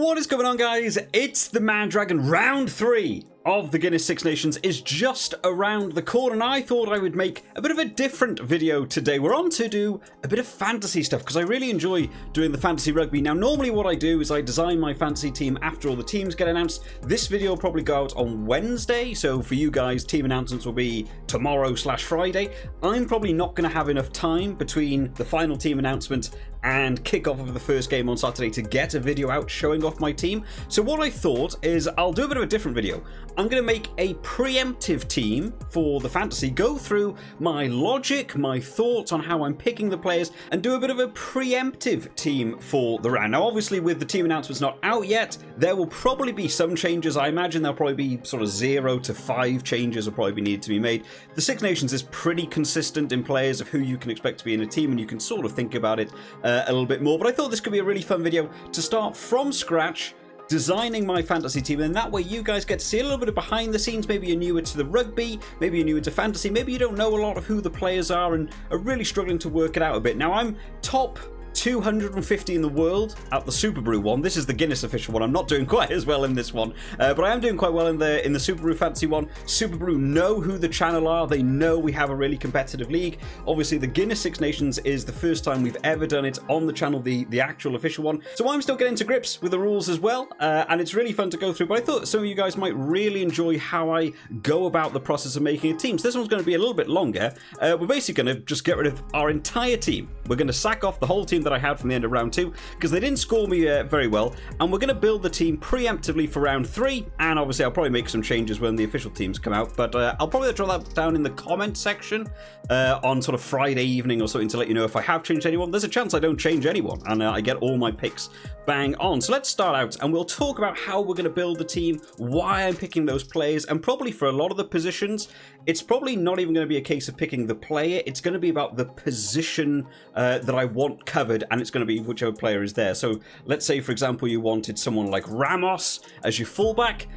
What is going on, guys? It's the Mad Dragon. Round 3 of the Guinness Six Nations is just around the corner, and I thought I would make a bit of a different video today. We're on to do a bit of fantasy stuff because I really enjoy doing the fantasy rugby. Now, normally what I do is I design my fantasy team after all the teams get announced. This video will probably go out on Wednesday, so for you guys, team announcements will be tomorrow/Friday. I'm probably not going to have enough time between the final team announcement and kickoff of the first game on Saturday to get a video out showing off my team. So what I thought is I'll do a bit of a different video. I'm going to make a preemptive team for the fantasy, go through my logic, my thoughts on how I'm picking the players, and do a bit of a preemptive team for the round. Now, obviously, with the team announcements not out yet, there will probably be some changes. I imagine there'll probably be sort of 0 to 5 changes will probably be needed to be made. The Six Nations is pretty consistent in players of who you can expect to be in a team, and you can sort of think about it a little bit more. But I thought this could be a really fun video to start from scratch, designing my fantasy team, and that way you guys get to see a little bit of behind the scenes. Maybe you're newer to the rugby, maybe you're newer to fantasy, maybe you don't know a lot of who the players are and are really struggling to work it out a bit. Now, I'm top 250 in the world at the Super Brew one. This is the Guinness official one. I'm not doing quite as well in this one, but I am doing quite well in the Super Brew fantasy one. Super Brew know who the channel are. They know we have a really competitive league. Obviously, the Guinness Six Nations is the first time we've ever done it on the channel, the actual official one. So I'm still getting to grips with the rules as well, and it's really fun to go through. But I thought some of you guys might really enjoy how I go about the process of making a team. So this one's going to be a little bit longer. We're basically going to just get rid of our entire team. We're going to sack off the whole team that I had from the end of round 2 because they didn't score me very well, and we're going to build the team preemptively for round 3. And obviously I'll probably make some changes when the official teams come out, but I'll probably draw that down in the comment section on sort of Friday evening or something to let you know if I have changed anyone. There's a chance I don't change anyone and I get all my picks bang on. So let's start out and we'll talk about how we're going to build the team, why I'm picking those players, and probably for a lot of the positions it's probably not even going to be a case of picking the player. It's going to be about the position that I want covered, and it's going to be whichever player is there. So let's say, for example, you wanted someone like Ramos as your fullback.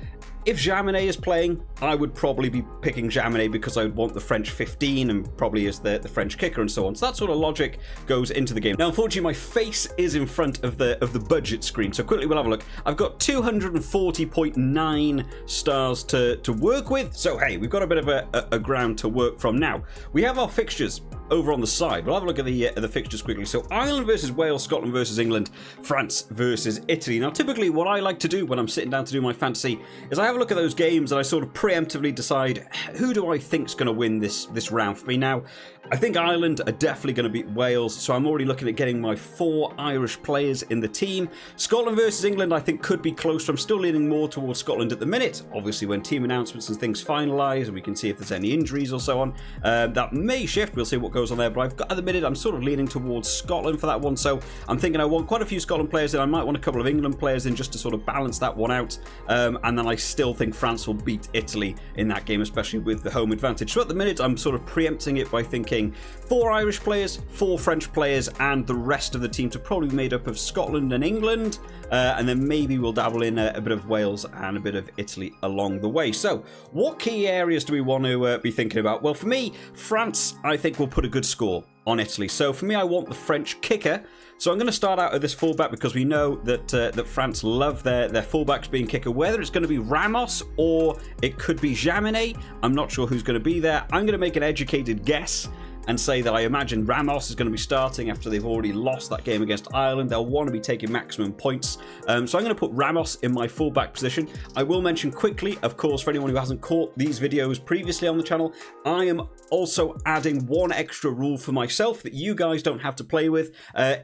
If Jaminet is playing, I would probably be picking Jaminet because I would want the French 15 and probably as the French kicker and so on. So that sort of logic goes into the game. Now, unfortunately, my face is in front of the budget screen. So quickly, we'll have a look. I've got 240.9 stars to work with. So, hey, we've got a bit of a ground to work from. Now, we have our fixtures over on the side. We'll have a look at the fixtures quickly. So Ireland versus Wales, Scotland versus England, France versus Italy. Now, typically what I like to do when I'm sitting down to do my fantasy is I have a look at those games and I sort of preemptively decide who do I think's going to win this round for me. Now, I think Ireland are definitely going to beat Wales, so I'm already looking at getting my 4 Irish players in the team. Scotland versus England I think could be closer. I'm still leaning more towards Scotland at the minute. Obviously, when team announcements and things finalise and we can see if there's any injuries or so on, that may shift. We'll see what goes on there, but I've got, at the minute, I'm sort of leaning towards Scotland for that one. So I'm thinking I want quite a few Scotland players in. I might want a couple of England players in just to sort of balance that one out. And then I still think France will beat Italy in that game, especially with the home advantage. So at the minute, I'm sort of preempting it by thinking 4 Irish players, 4 French players, and the rest of the team to probably be made up of Scotland and England. And then maybe we'll dabble in a bit of Wales and a bit of Italy along the way. So what key areas do we want to be thinking about? Well, for me, France, I think, will put a good score on Italy. So for me, I want the French kicker. So I'm going to start out at this fullback because we know that that France love their fullbacks being kicker. Whether it's going to be Ramos or it could be Jaminet, I'm not sure who's going to be there. I'm going to make an educated guess and say that I imagine Ramos is going to be starting after they've already lost that game against Ireland. They'll want to be taking maximum points. So I'm going to put Ramos in my fullback position. I will mention quickly, of course, for anyone who hasn't caught these videos previously on the channel, I am also adding one extra rule for myself that you guys don't have to play with.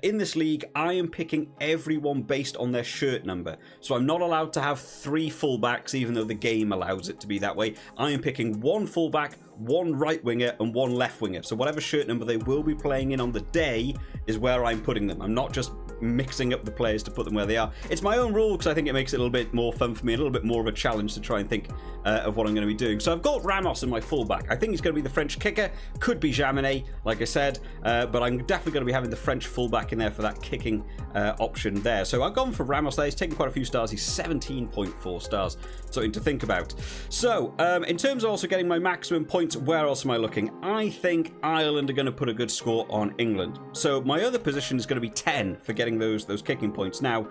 In this league, I am picking everyone based on their shirt number. So I'm not allowed to have 3 fullbacks, even though the game allows it to be that way. I am picking 1 fullback, 1 right winger and 1 left winger. So whatever shirt number they will be playing in on the day is where I'm putting them. I'm not just mixing up the players to put them where they are. It's my own rule because I think it makes it a little bit more fun for me, a little bit more of a challenge to try and think of what I'm going to be doing. So I've got Ramos in my fullback. I think he's going to be the French kicker. Could be Jaminet, like I said, but I'm definitely going to be having the French fullback in there for that kicking option there. So I've gone for Ramos there. He's taken quite a few stars. He's 17.4 stars. Something to think about. So in terms of also getting my maximum points, where else am I looking? I think Ireland are going to put a good score on England. So my other position is going to be 10 for getting getting those kicking points. Now,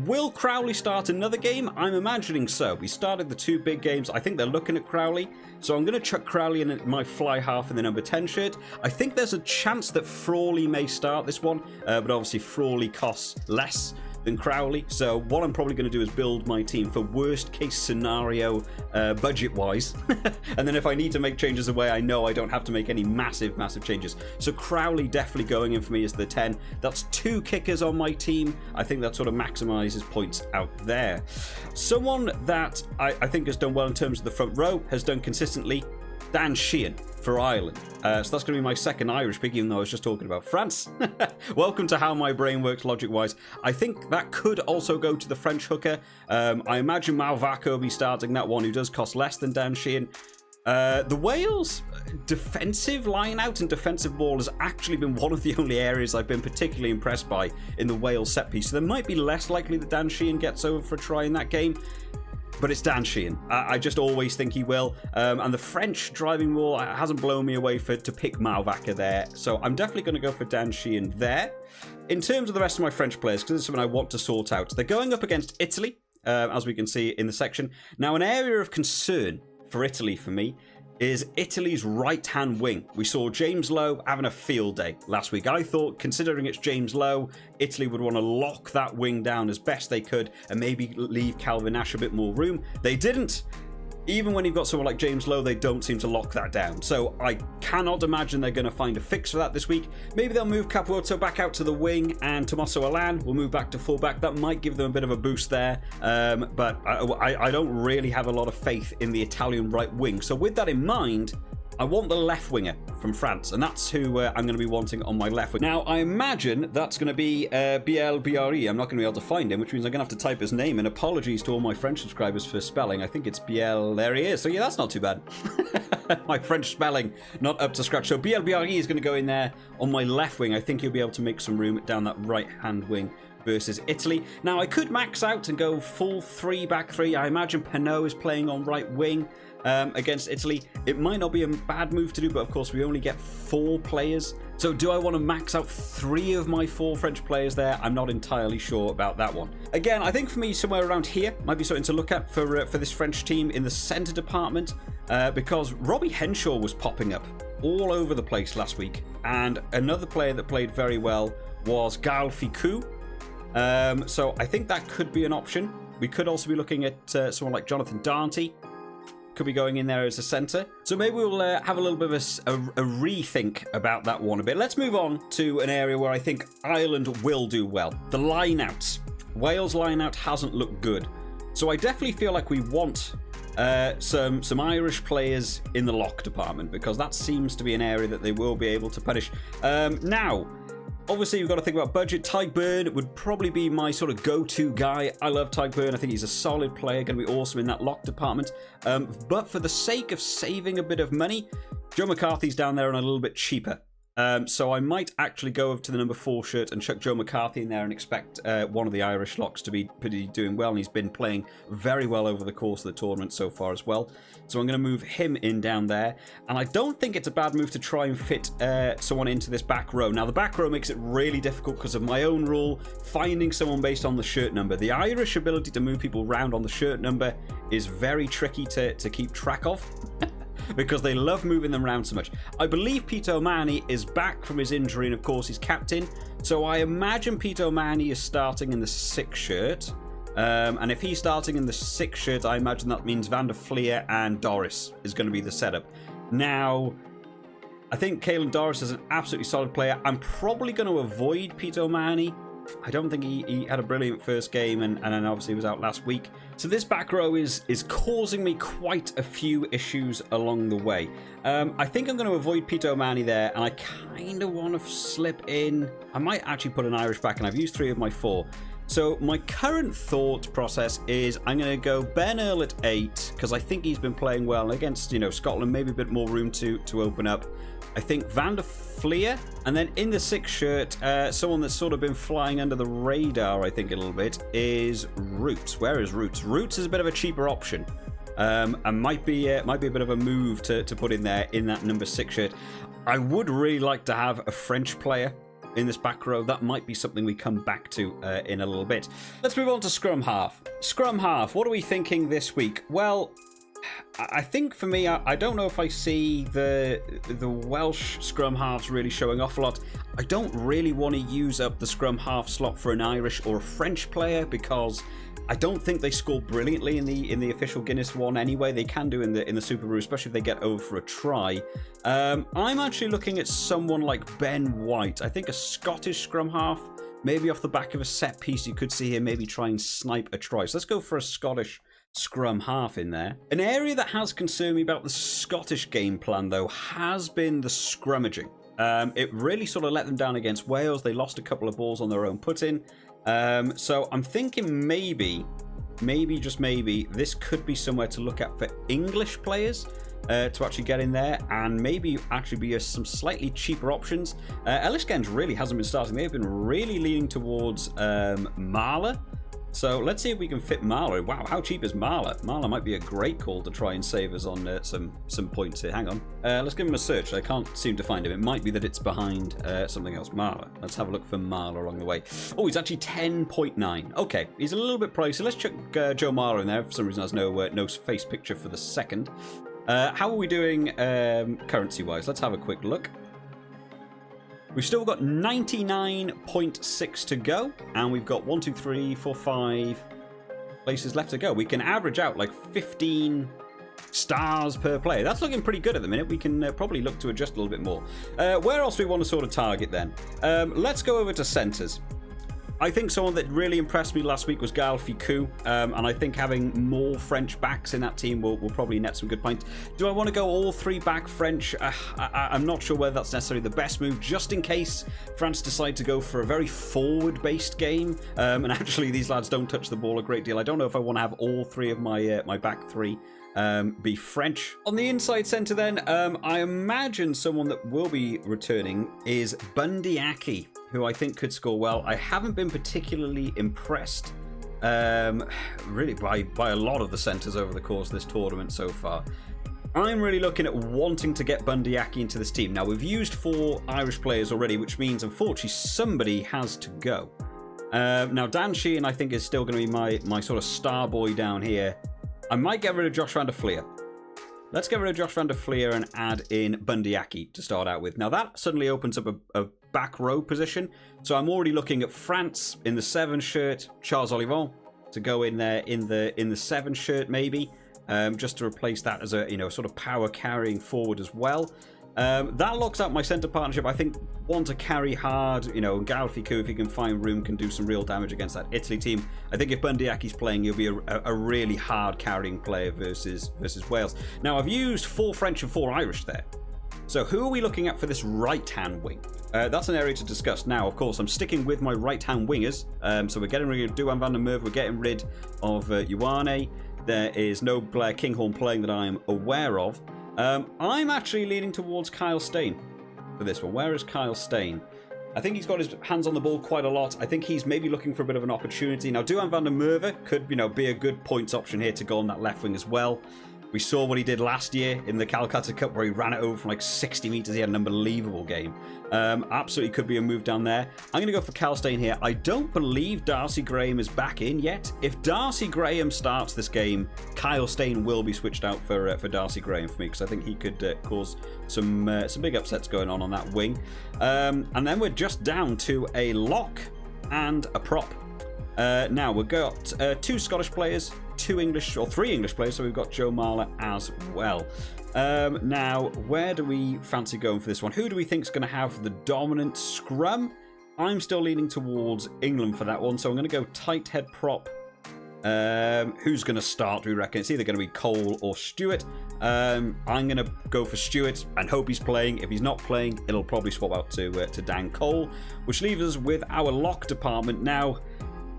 will Crowley start another game? I'm imagining so. We started the 2 big games. I think they're looking at Crowley. So I'm going to chuck Crowley in my fly half in the number 10 shirt. I think there's a chance that Frawley may start this one, but obviously Frawley costs less than Crowley. So what I'm probably going to do is build my team for worst case scenario budget-wise. And then if I need to make changes away, I know I don't have to make any massive changes. So Crowley definitely going in for me as the 10. That's 2 kickers on my team. I think that sort of maximizes points out there. Someone that I think has done well in terms of the front row, has done consistently, Dan Sheehan for Ireland. So that's going to be my second Irish pick, even though I was just talking about France. Welcome to how my brain works logic-wise. I think that could also go to the French hooker. I imagine Malvaca will be starting that one, who does cost less than Dan Sheehan. The Wales defensive line-out and defensive ball has actually been one of the only areas I've been particularly impressed by in the Wales set piece. So there might be less likely that Dan Sheehan gets over for a try in that game. But it's Dan Sheehan. I just always think he will. And the French driving ball hasn't blown me away to pick Malvaca there. So I'm definitely going to go for Dan Sheehan there. In terms of the rest of my French players, because this is something I want to sort out, they're going up against Italy, as we can see in the section. Now, an area of concern for Italy for me is Italy's right-hand wing. We saw James Lowe having a field day last week. I thought, considering it's James Lowe, Italy would want to lock that wing down as best they could and maybe leave Calvin Nash a bit more room. They didn't. Even when you've got someone like James Lowe, they don't seem to lock that down. So I cannot imagine they're going to find a fix for that this week. Maybe they'll move Caputo back out to the wing and Tommaso Alan will move back to fullback. That might give them a bit of a boost there. But I don't really have a lot of faith in the Italian right wing. So with that in mind, I want the left winger from France, and that's who I'm going to be wanting on my left wing. Now, I imagine that's going to be Biel Biarri. I'm not going to be able to find him, which means I'm going to have to type his name, and apologies to all my French subscribers for spelling. I think it's Biel. There he is. So yeah, that's not too bad. My French spelling not up to scratch. So Biel Biarri is going to go in there on my left wing. I think he'll be able to make some room down that right-hand wing versus Italy. Now, I could max out and go full 3-back 3. I imagine Penaud is playing on right wing against Italy. It might not be a bad move to do, but of course we only get 4 players. So do I want to max out 3 of my 4 French players there? I'm not entirely sure about that one. Again, I think for me, somewhere around here might be something to look at for this French team in the centre department, because Robbie Henshaw was popping up all over the place last week, and another player that played very well was Gaël Ficou. So I think that could be an option. We could also be looking at someone like Jonathan Darnty. Could be going in there as a centre. So maybe we'll have a little bit of a rethink about that one a bit. Let's move on to an area where I think Ireland will do well. The line-outs. Wales line-out hasn't looked good. So I definitely feel like we want some Irish players in the lock department, because that seems to be an area that they will be able to punish. Now, obviously, you've got to think about budget. Tyke Byrne would probably be my sort of go-to guy. I love Tyke Byrne. I think he's a solid player, going to be awesome in that lock department. But for the sake of saving a bit of money, Joe McCarthy's down there and a little bit cheaper. So I might actually go over to the number 4 shirt and chuck Joe McCarthy in there and expect one of the Irish locks to be pretty doing well. And he's been playing very well over the course of the tournament so far as well. So I'm going to move him in down there. And I don't think it's a bad move to try and fit someone into this back row. Now, the back row makes it really difficult because of my own rule, finding someone based on the shirt number. The Irish ability to move people around on the shirt number is very tricky to keep track of. Because they love moving them around so much. I believe Pete O'Mahony is back from his injury, and of course he's captain. So I imagine Pete O'Mahony is starting in the 6 shirt. And if he's starting in the 6 shirt, I imagine that means Van der Fleer and Doris is going to be the setup. Now, I think Caelan Doris is an absolutely solid player. I'm probably going to avoid Pete O'Mahony. I don't think he had a brilliant first game, and then obviously he was out last week. So this back row is causing me quite a few issues along the way. I think I'm going to avoid Pete O'Mahony there, and I kind of want to slip in. I might actually put an Irish back, and I've used 3 of my 4. So my current thought process is I'm going to go Ben Earl at 8, because I think he's been playing well against, Scotland, maybe a bit more room to open up. I think Van der Fleer, and then in the 6 shirt, someone that's sort of been flying under the radar, I think, a little bit, is Roots. Where is Roots? Roots is a bit of a cheaper option, and might be a bit of a move to put in there in that number 6 shirt. I would really like to have a French player in this back row. That might be something we come back to in a little bit. Let's move on to scrum half. Scrum half, what are we thinking this week? Well, I think for me, I don't know if I see the Welsh scrum halves really showing off a lot. I don't really want to use up the scrum half slot for an Irish or a French player because I don't think they score brilliantly in the official Guinness one anyway. They can do in the Super Rugby, especially if they get over for a try. I'm actually looking at someone like Ben White. I think a Scottish scrum half, maybe off the back of a set piece, you could see him maybe try and snipe a try. So let's go for a Scottish scrum half in there. An area that has concerned me about the Scottish game plan, though, has been the scrummaging. It really sort of let them down against Wales. They lost a couple of balls on their own put-in. So I'm thinking maybe, just maybe, this could be somewhere to look at for English players to actually get in there and maybe actually be some slightly cheaper options. Ellis Genge really hasn't been starting. They've been really leaning towards Marler. So let's see if we can fit Marler. Wow, how cheap is Marler? Marler might be a great call to try and save us on some points here. Hang on. Let's give him a search. I can't seem to find him. It might be that it's behind something else. Marler. Let's have a look for Marler along the way. Oh, he's actually 10.9. Okay, he's a little bit pricey. Let's check Joe Marler in there. For some reason, there's no face picture for the second. How are we doing currency-wise? Let's have a quick look. We've still got 99.6 to go, and we've got 1, 2, 3, 4, 5 places left to go. We can average out like 15 stars per player. That's looking pretty good at the minute. We can probably look to adjust a little bit more. Where else do we want to sort of target then? Let's go over to centres. I think someone that really impressed me last week was Gael Ficou, and I think having more French backs in that team will probably net some good points. Do I want to go all three back French? I'm not sure whether that's necessarily the best move, just in case France decide to go for a very forward-based game, and actually these lads don't touch the ball a great deal. I don't know if I want to have all three of my back three be French. On the inside centre then, I imagine someone that will be returning is Bundy Aki, who I think could score well. I haven't been particularly impressed really by a lot of the centres over the course of this tournament so far. I'm really looking at wanting to get Bundy Aki into this team. Now, we've used 4 Irish players already, which means, unfortunately, somebody has to go. Now, Dan Sheehan, I think, is still going to be my sort of star boy down here. I might get rid of Josh van der Fleer. Let's get rid of Josh van der Fleer and add in Bundy Aki to start out with. Now, that suddenly opens up a back row position. So I'm already looking at France in the 7 shirt, Charles Olivon to go in there in the 7 shirt maybe, just to replace that as a sort of power carrying forward as well. That locks out my centre partnership. I think one to carry hard, Gael Ficou, if he can find room, can do some real damage against that Italy team. I think if Bundy Aki's playing, he'll be a really hard carrying player versus Wales. Now, I've used 4 French and 4 Irish there. So who are we looking at for this right-hand wing? That's an area to discuss. Now, of course, I'm sticking with my right-hand wingers. So we're getting rid of Duhan van der Merwe. We're getting rid of Ioane. There is no Blair Kinghorn playing that I am aware of. I'm actually leaning towards Kyle Steyn for this one. Where is Kyle Steyn? I think he's got his hands on the ball quite a lot. I think he's maybe looking for a bit of an opportunity. Now, Duhan van der Merwe could, be a good points option here to go on that left wing as well. We saw what he did last year in the Calcutta Cup where he ran it over from like 60 metres. He had an unbelievable game. Absolutely could be a move down there. I'm going to go for Kyle Steyn here. I don't believe Darcy Graham is back in yet. If Darcy Graham starts this game, Kyle Steyn will be switched out for Darcy Graham for me, because I think he could cause some big upsets going on that wing. And then we're just down to a lock and a prop. Now, we've got 2 Scottish players, 3 English players, so we've got Joe Marler as well. Now, where do we fancy going for this one? Who do we think is going to have the dominant scrum? I'm still leaning towards England for that one, so I'm going to go tight head prop. Who's going to start, do we reckon? It's either going to be Cole or Stewart. I'm going to go for Stewart and hope he's playing. If he's not playing, it'll probably swap out to Dan Cole, which leaves us with our lock department. Now,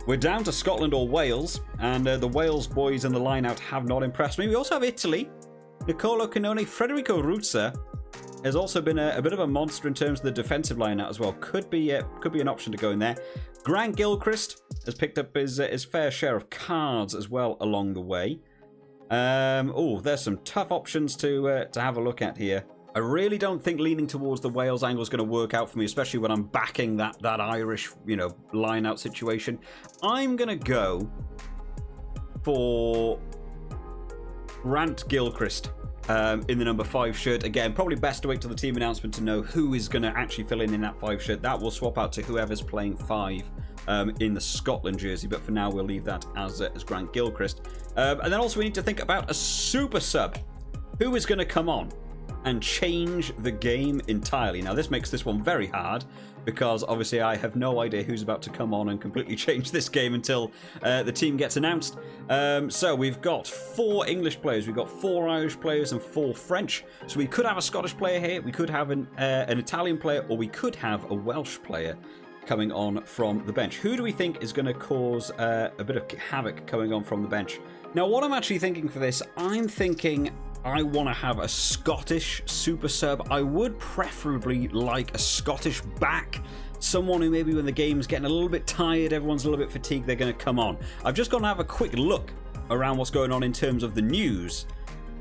we're down to Scotland or Wales, and the Wales boys in the line-out have not impressed me. We also have Italy. Nicolo Canone, Federico Ruzza has also been a bit of a monster in terms of the defensive line-out as well. Could be an option to go in there. Grant Gilchrist has picked up his fair share of cards as well along the way. There's some tough options to have a look at here. I really don't think leaning towards the Wales angle is going to work out for me, especially when I'm backing that Irish, you know, line-out situation. I'm going to go for Grant Gilchrist in the number 5 shirt. Again, probably best to wait till the team announcement to know who is going to actually fill in that 5 shirt. That will swap out to whoever's playing 5 in the Scotland jersey, but for now we'll leave that as Grant Gilchrist. And then also we need to think about a super sub. Who is going to come on and change the game entirely? Now, this makes this one very hard because obviously I have no idea who's about to come on and completely change this game until the team gets announced. So we've got 4 English players, we've got 4 Irish players and 4 French. So we could have a Scottish player here, we could have an Italian player, or we could have a Welsh player coming on from the bench. Who do we think is going to cause a bit of havoc coming on from the bench? Now, what I'm actually thinking for this, I'm thinking I want to have a Scottish super sub. I would preferably like a Scottish back. Someone who maybe when the game's getting a little bit tired, everyone's a little bit fatigued, they're going to come on. I've just gone to have a quick look around what's going on in terms of the news.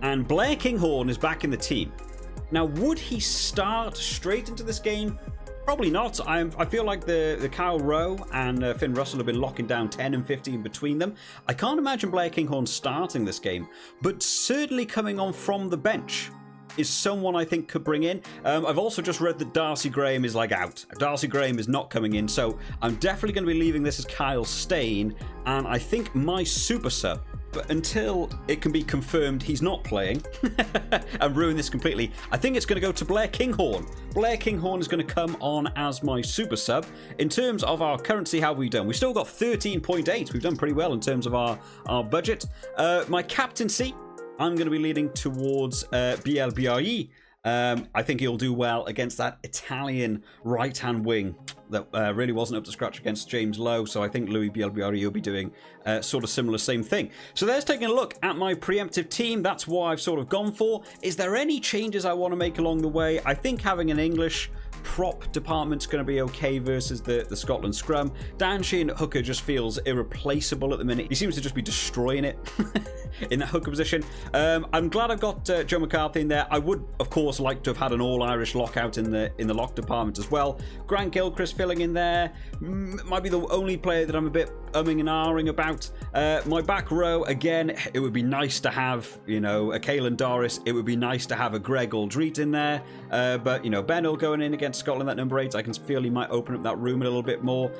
And Blair Kinghorn is back in the team. Now, would he start straight into this game? Probably not. I feel like the Kyle Rowe and Finn Russell have been locking down 10 and 15 between them. I can't imagine Blair Kinghorn starting this game, but certainly coming on from the bench is someone I think could bring in. I've also just read that Darcy Graham is like out. Darcy Graham is not coming in, so I'm definitely going to be leaving this as Kyle Stain, and I think my super sub, but until it can be confirmed he's not playing and ruin this completely, I think it's going to go to Blair Kinghorn. Blair Kinghorn is going to come on as my super sub. In terms of our currency, how have we done? We've still got 13.8. We've done pretty well in terms of our budget. My captaincy, I'm going to be leading towards BLBRE. I think he'll do well against that Italian right-hand wing that really wasn't up to scratch against James Lowe, so I think Louis Bielbiari will be doing sort of similar same thing. So there's taking a look at my preemptive team. That's what I've sort of gone for. Is there any changes I want to make along the way? I think having an English prop department's going to be okay versus the Scotland scrum. Dan Sheehan at hooker just feels irreplaceable at the minute. He seems to just be destroying it in that hooker position. I'm glad I've got Joe McCarthy in there. I would, of course, like to have had an all-Irish lockout in the lock department as well. Grant Gilchrist filling in there. Might be the only player that I'm a bit umming and ahhing about. My back row, again, it would be nice to have, you know, a Caelan Doris. It would be nice to have a Greg Aldreet in there. But, you know, Ben Hill going in against Scotland, that number 8, I can feel he might open up that room a little bit more.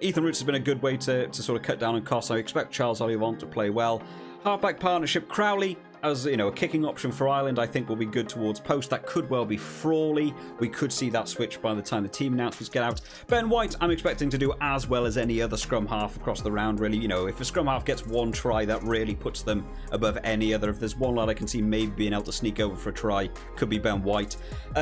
Ethan Roots has been a good way to sort of cut down on costs. I expect Charles Ollivant to play well. Halfback partnership, Crowley, as you know, a kicking option for Ireland, I think will be good towards post. That could well be Frawley. We could see that switch by the time the team announcements get out. Ben White, I'm expecting to do as well as any other scrum half across the round, really. You know, if a scrum half gets one try, that really puts them above any other. If there's one lad I can see maybe being able to sneak over for a try, could be Ben White.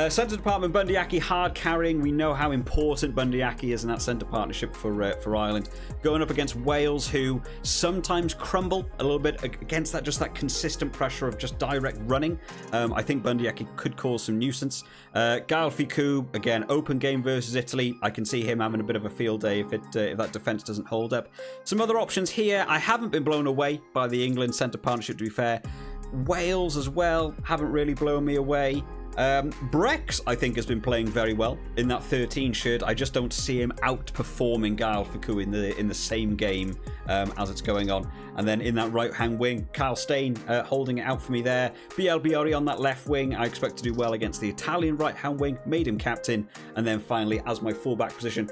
Centre department, Bundyaki, hard carrying. We know how important Bundyaki is in that centre partnership for Ireland. Going up against Wales, who sometimes crumble a little bit against that, just that consistent pressure of just direct running. I think Bundyaki could cause some nuisance. Gael Ficou, again, open game versus Italy. I can see him having a bit of a field day if that defence doesn't hold up. Some other options here. I haven't been blown away by the England centre partnership, to be fair. Wales as well haven't really blown me away. Brex, I think, has been playing very well in that 13 shirt. I just don't see him outperforming Gael Ficou in the same game as it's going on. And then in that right-hand wing, Kyle Stain holding it out for me there. BLBRE on that left wing, I expect to do well against the Italian right-hand wing. Made him captain. And then finally, as my fullback position,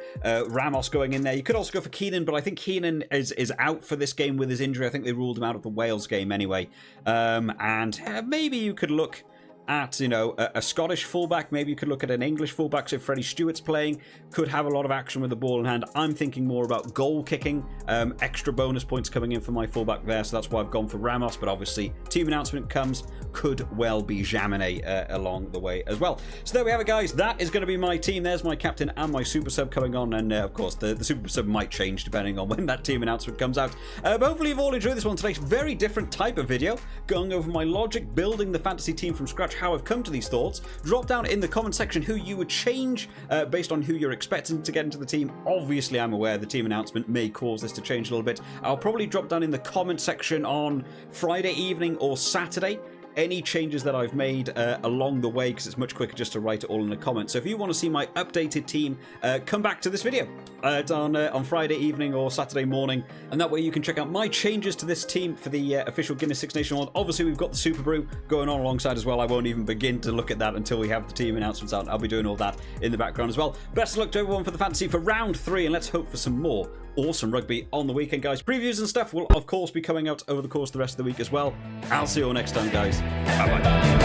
Ramos going in there. You could also go for Keenan, but I think Keenan is out for this game with his injury. I think they ruled him out of the Wales game anyway. And maybe you could look at, you know, a Scottish fullback. Maybe you could look at an English fullback. So if Freddie Stewart's playing, could have a lot of action with the ball in hand. I'm thinking more about goal kicking, extra bonus points coming in for my fullback there. So that's why I've gone for Ramos. But obviously, team announcement comes, could well be Jaminet along the way as well. So there we have it, guys. That is going to be my team. There's my captain and my super sub coming on. And of course, the super sub might change depending on when that team announcement comes out. But hopefully you've all enjoyed this one today. Very different type of video, going over my logic, building the fantasy team from scratch, how I've come to these thoughts. Drop down in the comment section who you would change based on who you're expecting to get into the team. Obviously, I'm aware the team announcement may cause this to change a little bit. I'll probably drop down in the comment section on Friday evening or Saturday any changes that I've made along the way, because it's much quicker just to write it all in the comments. So if you want to see my updated team, come back to this video. It's on Friday evening or Saturday morning, and that way you can check out my changes to this team for the official Guinness Six Nations one. Obviously, we've got the Super Brew going on alongside as well. I won't even begin to look at that until we have the team announcements out. I'll be doing all that in the background as well. Best of luck to everyone for the fantasy for round 3, and let's hope for some more awesome rugby on the weekend, guys. Previews and stuff will, of course, be coming out over the course of the rest of the week as well. I'll see you all next time, guys. Bye-bye.